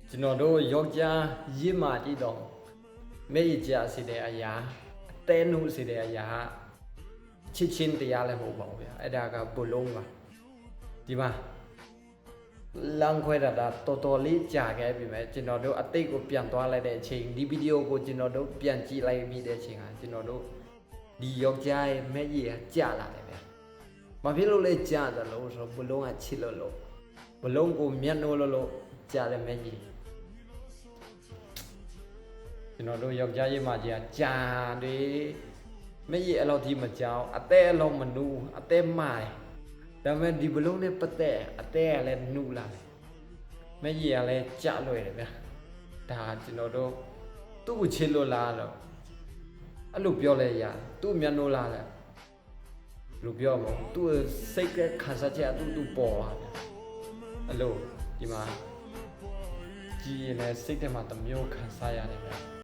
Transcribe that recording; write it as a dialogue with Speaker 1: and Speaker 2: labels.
Speaker 1: ကျွန်တော်တို့ယောက်ျားရစ်မာကြည့်တော့မဲရကြစီတဲ့အရာတဲနုစီတဲ့အရာချစ်ချင်းတရားလည်းမဟုတ်ပါဘူးဗျာအဲ့ဒါကဘလုံးပါဒီမှာလမ်းခွဲတာတော်တော်လေးကြာခဲ့ပြီမဲ့ကျွန်တော်တို့အတိတ်ကိုပြန်သွားလိုက်တဲ့အချိန်ဒီဗီဒီယိုကိုကျွန်တော်တို့ပြန်ကြည့်လိုက်ပြီးတဲ့အချိန်ကကျွန်တော်တို့ဒီယောက်ျားရဲ့မဲရည်ကကြာလာတယ်ဗျာဘာဖြစ်လို့လဲကြာတယ်လို့ဆိုဘလုံးကချစ်လို့ဘလုံးကိုမျက်နှိုးလို့ကြာတယ်မဲကြီးကျွန်တော်တို့ယောက်ျားရေးမကြီးကကြာတယ်မဲကြီးအဲ့လောက်ဒီမကြောက်အသေးအလုံးမနူးအသေးမာတယ်ဒါပေမဲ့ဒီဘလုံးနဲ့ပတ်သက်အသေးကလည်းနူးလာတယ်မဲကြီးကလည်းကြာလွယ်တယ်ဗျာဒါကျွန်တော်တို့သူ့ကိုချစ်လို့လားတော့အဲ့လိုပြောလဲရသူ့မျက်နှိုးလားလဲလူပြောမဟုတ်သူ့စိတ်ကခံစားချက်သူ့ပေါ်လာတယ်အဲ့လိုဒီမှာကြည်ရင်လည်းစိတ်ထဲမှာတမျိုးခံစားရတယ်ဗျာ